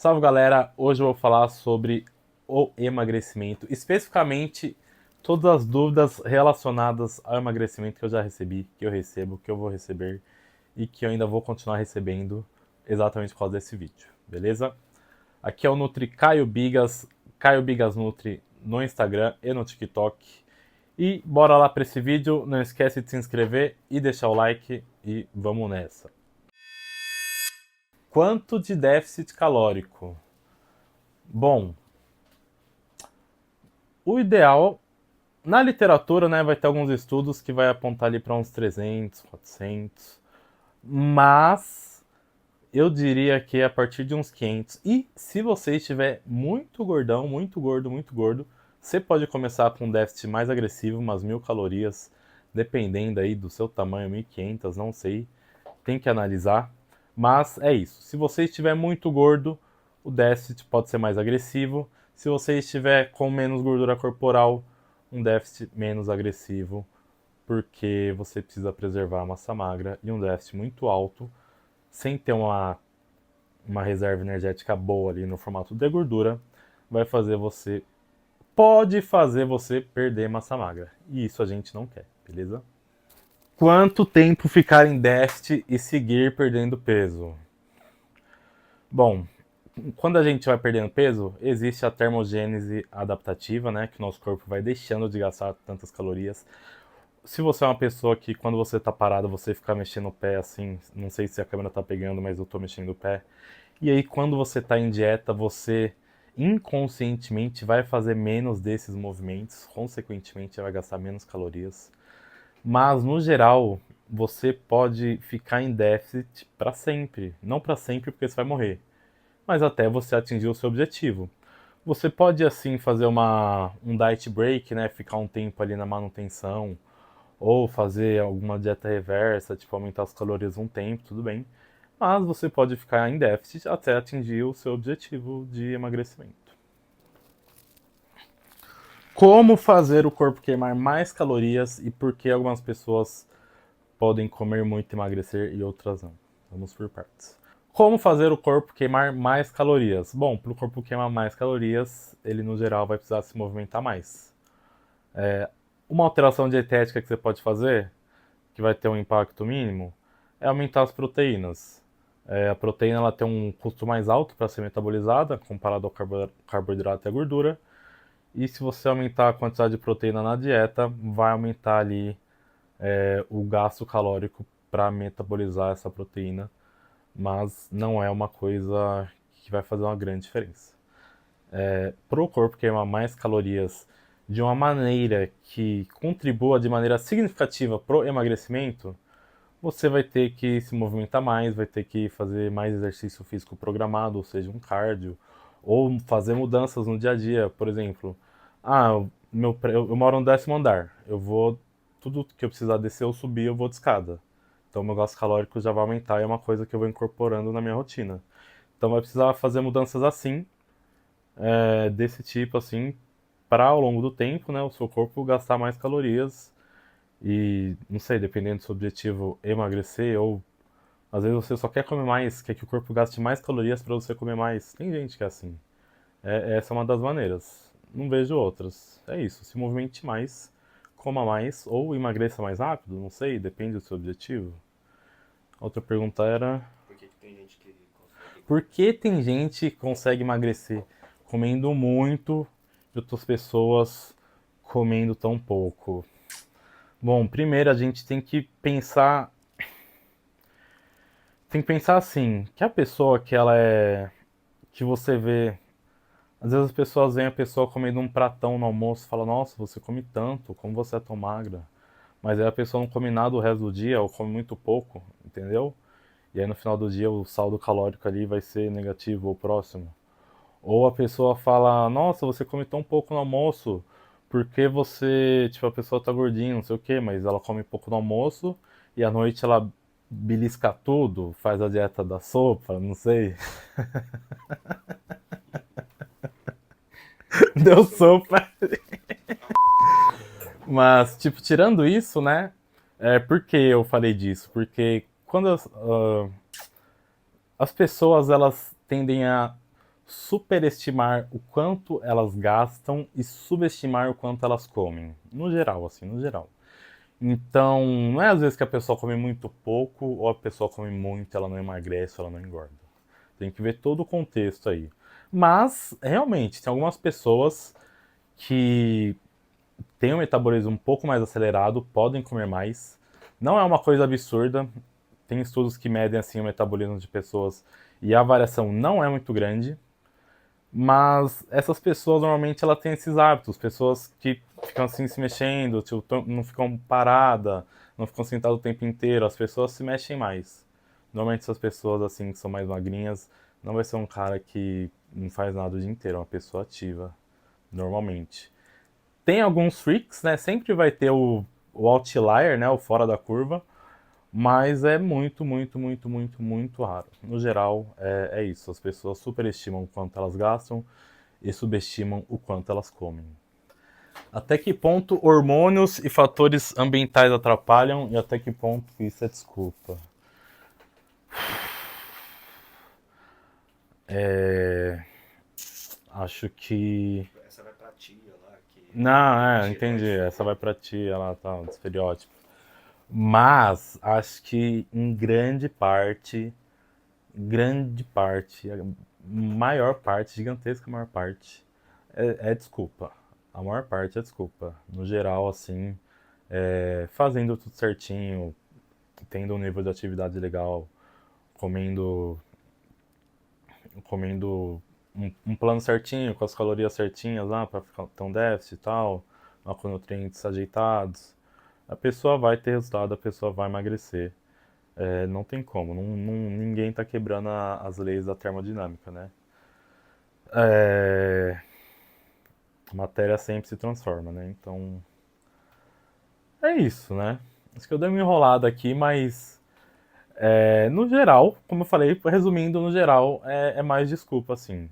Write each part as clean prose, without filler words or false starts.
Salve galera, hoje eu vou falar sobre o emagrecimento, especificamente todas as dúvidas relacionadas ao emagrecimento que eu já recebi, que eu recebo, que eu vou receber e que eu ainda vou continuar recebendo exatamente por causa desse vídeo, beleza? Aqui é o Nutri Caio Bigas Nutri no Instagram e no TikTok. E bora lá para esse vídeo, não esquece de se inscrever e deixar o like e vamos nessa. Quanto de déficit calórico? Bom, o ideal, na literatura, né, vai ter alguns estudos que vai apontar ali para uns 300, 400, mas eu diria que a partir de uns 500. E se você estiver muito gordão, muito gordo, você pode começar com um déficit mais agressivo, umas 1.000 calorias, dependendo aí do seu tamanho, 1.500, não sei, tem que analisar. Mas é isso. Se você estiver muito gordo, o déficit pode ser mais agressivo. Se você estiver com menos gordura corporal, um déficit menos agressivo, porque você precisa preservar a massa magra e um déficit muito alto, sem ter uma reserva energética boa ali no formato de gordura, vai fazer você, pode fazer você perder massa magra. E isso a gente não quer, beleza? Quanto tempo ficar em déficit e seguir perdendo peso? Bom, quando a gente vai perdendo peso, existe a termogênese adaptativa, né? Que o nosso corpo vai deixando de gastar tantas calorias. Se você é uma pessoa que quando você tá parado, você fica mexendo o pé assim, não sei se a câmera tá pegando, mas eu tô mexendo o pé. E aí quando você tá em dieta, você inconscientemente vai fazer menos desses movimentos, consequentemente vai gastar menos calorias. Mas no geral, você pode ficar em déficit para sempre, não para sempre porque você vai morrer, mas até você atingir o seu objetivo. Você pode assim fazer um diet break, né, ficar um tempo ali na manutenção, ou fazer alguma dieta reversa, tipo aumentar as calorias um tempo, tudo bem. Mas você pode ficar em déficit até atingir o seu objetivo de emagrecimento. Como fazer o corpo queimar mais calorias e por que algumas pessoas podem comer muito e emagrecer e outras não? Vamos por partes. Como fazer o corpo queimar mais calorias? Bom, para o corpo queimar mais calorias, ele no geral vai precisar se movimentar mais. Uma alteração dietética que você pode fazer, que vai ter um impacto mínimo, é aumentar as proteínas. A proteína ela tem um custo mais alto para ser metabolizada, comparado ao carboidrato e à gordura. E se você aumentar a quantidade de proteína na dieta, vai aumentar ali o gasto calórico para metabolizar essa proteína, mas não é uma coisa que vai fazer uma grande diferença. Para o corpo queimar mais calorias de uma maneira que contribua de maneira significativa para o emagrecimento, você vai ter que se movimentar mais, vai ter que fazer mais exercício físico programado, ou seja, um cardio, ou fazer mudanças no dia a dia. Por exemplo, eu moro no 10º andar, tudo que eu precisar descer ou subir, eu vou de escada. Então meu gasto calórico já vai aumentar e é uma coisa que eu vou incorporando na minha rotina. Então vai precisar fazer mudanças assim, desse tipo assim, para ao longo do tempo, né, o seu corpo gastar mais calorias e, não sei, dependendo do seu objetivo, emagrecer ou às vezes você só quer comer mais, quer que o corpo gaste mais calorias para você comer mais. Tem gente que é assim. Essa é uma das maneiras. Não vejo outras. É isso, se movimente mais, coma mais ou emagreça mais rápido, não sei, depende do seu objetivo. Outra pergunta era: Por que que tem gente que consegue? por que tem gente que consegue emagrecer comendo muito e outras pessoas comendo tão pouco? Bom, primeiro a gente tem que pensar assim, que a pessoa que ela é, que você vê, às vezes as pessoas veem a pessoa comendo um pratão no almoço e falam, nossa, você come tanto, como você é tão magra. Mas aí a pessoa não come nada o resto do dia, ou come muito pouco, entendeu? E aí no final do dia o saldo calórico ali vai ser negativo ou próximo. Ou a pessoa fala, nossa, você come tão pouco no almoço, porque você, tipo, a pessoa tá gordinha, não sei o quê, mas ela come pouco no almoço e à noite ela belisca tudo, faz a dieta da sopa, não sei. Deu sopa. Mas, tipo, tirando isso, né? Por que eu falei disso? Porque quando as pessoas elas tendem a superestimar o quanto elas gastam e subestimar o quanto elas comem. No geral, assim, no geral. Então, não é às vezes que a pessoa come muito pouco ou a pessoa come muito, ela não emagrece, ela não engorda. Tem que ver todo o contexto aí. Mas, realmente, tem algumas pessoas que têm um metabolismo um pouco mais acelerado, podem comer mais. Não é uma coisa absurda. Tem estudos que medem assim o metabolismo de pessoas e a variação não é muito grande. Mas essas pessoas normalmente ela têm esses hábitos, pessoas que ficam assim se mexendo, tipo, não ficam paradas, não ficam sentadas o tempo inteiro, as pessoas se mexem mais. Normalmente essas pessoas assim que são mais magrinhas, não vai ser um cara que não faz nada o dia inteiro, é uma pessoa ativa, normalmente. Tem alguns freaks, né? Sempre vai ter o outlier, né? O fora da curva, mas é muito, muito, muito, muito, muito raro. No geral, é isso. As pessoas superestimam o quanto elas gastam e subestimam o quanto elas comem. Até que ponto hormônios e fatores ambientais atrapalham e até que ponto isso é desculpa? Acho que. Essa vai pra tia lá, que Não, tem entendi. tireoide Essa vai foda. pra ti, ela tá, um estereótipo. Mas acho que em grande parte, a maior parte, gigantesca maior parte, é desculpa. A maior parte é desculpa. No geral, assim, fazendo tudo certinho, tendo um nível de atividade legal, comendo, comendo um plano certinho, com as calorias certinhas lá, para ter um déficit e tal, macronutrientes ajeitados, a pessoa vai ter resultado, a pessoa vai emagrecer. Não tem como, ninguém está quebrando as leis da termodinâmica, né? É, a matéria sempre se transforma, né? Então, é isso, né? Acho que eu dei uma enrolada aqui, mas no geral, como eu falei, resumindo, no geral, é mais desculpa, assim.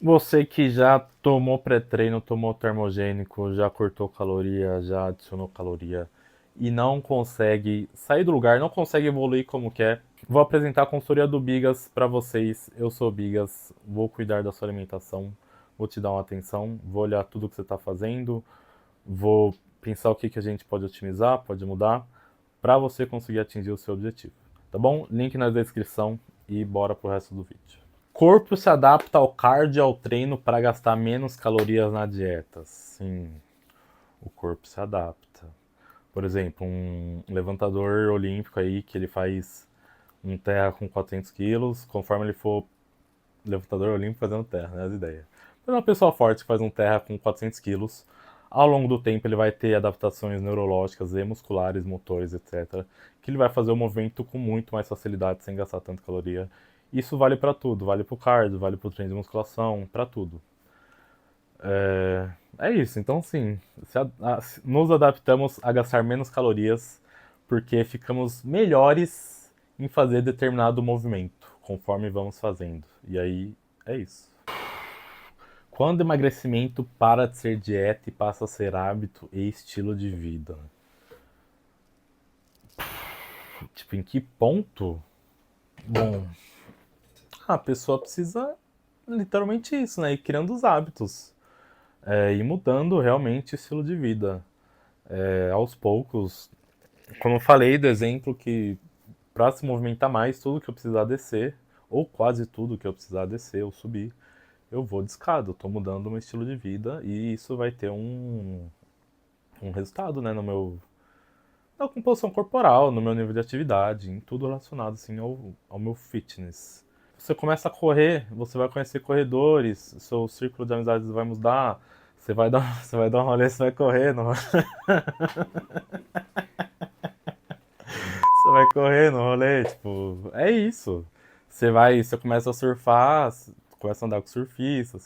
Você que já tomou pré-treino, tomou termogênico, já cortou caloria, já adicionou caloria e não consegue sair do lugar, não consegue evoluir como quer, vou apresentar a consultoria do Bigas para vocês. Eu sou o Bigas, vou cuidar da sua alimentação, vou te dar uma atenção, vou olhar tudo que você está fazendo, vou pensar o que que a gente pode otimizar, pode mudar, para você conseguir atingir o seu objetivo. Tá bom? Link na descrição e bora pro resto do vídeo. Corpo se adapta ao cardio e ao treino para gastar menos calorias na dieta. Sim, o corpo se adapta. Por exemplo, um levantador olímpico aí que ele faz um terra com 400 quilos, conforme ele for levantador olímpico fazendo terra, né? As ideias. Mas uma pessoa forte que faz um terra com 400 quilos, ao longo do tempo ele vai ter adaptações neurológicas e musculares, motores, etc. Que ele vai fazer o movimento com muito mais facilidade, sem gastar tanta caloria. Isso vale para tudo, vale para o cardio, vale para o treino de musculação, para tudo. É isso, então sim, nos adaptamos a gastar menos calorias porque ficamos melhores em fazer determinado movimento conforme vamos fazendo. E aí é isso. Quando o emagrecimento para de ser dieta e passa a ser hábito e estilo de vida? Tipo, em que ponto? Bom, a pessoa precisa literalmente isso, né? Ir criando os hábitos. E mudando realmente o estilo de vida. Aos poucos, como eu falei do exemplo que para se movimentar mais, tudo que eu precisar descer, ou quase tudo que eu precisar descer ou subir, eu vou de escada. Eu tô mudando o meu estilo de vida e isso vai ter um resultado, né, no meu na composição corporal, no meu nível de atividade, em tudo relacionado assim ao meu fitness. Você começa a correr, você vai conhecer corredores, seu círculo de amizades vai mudar, você vai dar um rolê, você vai correr, não, você vai correr no rolê, tipo, é isso. Você começa a surfar, começa a andar com surfista,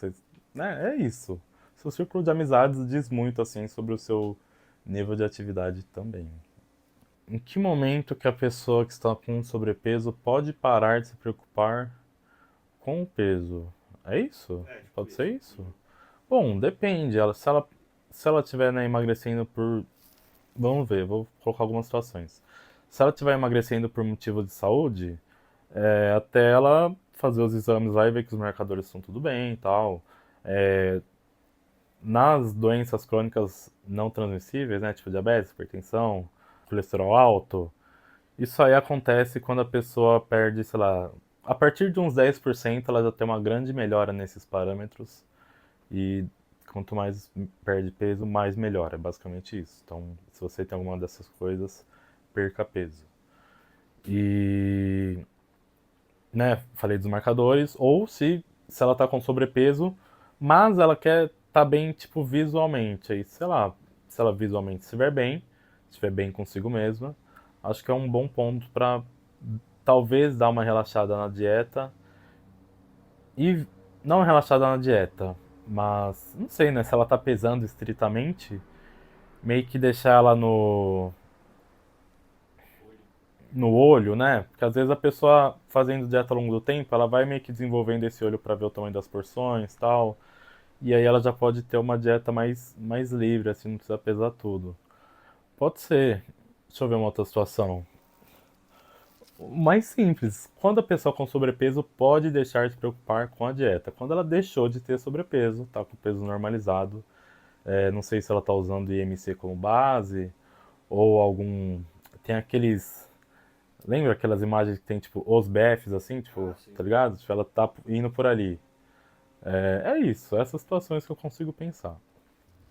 né, é isso. Seu círculo de amizades diz muito assim sobre o seu nível de atividade também. Em que momento que a pessoa que está com sobrepeso pode parar de se preocupar com o peso? É isso? É, tipo Pode ser isso. isso? Bom, depende. Se ela estiver, né, emagrecendo por. Vamos ver, vou colocar algumas situações. Se ela estiver emagrecendo por motivo de saúde, até ela fazer os exames lá e ver que os marcadores estão tudo bem e tal. É, nas doenças crônicas não transmissíveis, né, tipo diabetes, hipertensão, colesterol alto, isso aí acontece quando a pessoa perde, sei lá, a partir de uns 10% ela já tem uma grande melhora nesses parâmetros e quanto mais perde peso, mais melhora, é basicamente isso. Então, se você tem alguma dessas coisas, perca peso. E, né, falei dos marcadores, ou se ela tá com sobrepeso, mas ela quer tá bem, tipo, visualmente, aí, sei lá, se ela visualmente estiver bem consigo mesma, acho que é um bom ponto pra talvez dar uma relaxada na dieta e não relaxada na dieta, mas não sei, né, se ela tá pesando estritamente, meio que deixar ela Olho. no olho, né? Porque às vezes a pessoa fazendo dieta ao longo do tempo, ela vai meio que desenvolvendo esse olho para ver o tamanho das porções, tal. E aí ela já pode ter uma dieta mais livre, assim, não precisa pesar tudo. Pode ser. Deixa eu ver uma outra situação. O mais simples, quando a pessoa com sobrepeso pode deixar de se preocupar com a dieta. Quando ela deixou de ter sobrepeso, tá com o peso normalizado, não sei se ela tá usando IMC como base ou algum. Tem aqueles. Lembra aquelas imagens que tem, tipo, os BFs, assim, tipo, Ah, sim. tá ligado? Tipo, ela tá indo por ali. É isso, essas situações que eu consigo pensar.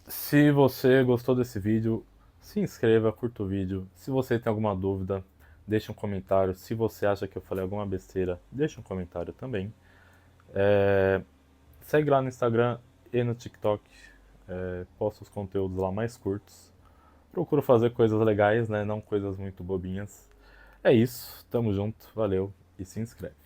Se você gostou desse vídeo, se inscreva, curta o vídeo. Se você tem alguma dúvida, deixa um comentário. Se você acha que eu falei alguma besteira, deixa um comentário também. Segue lá no Instagram e no TikTok. Posto os conteúdos lá mais curtos. Procuro fazer coisas legais, né? Não coisas muito bobinhas. É isso, tamo junto, valeu e se inscreve.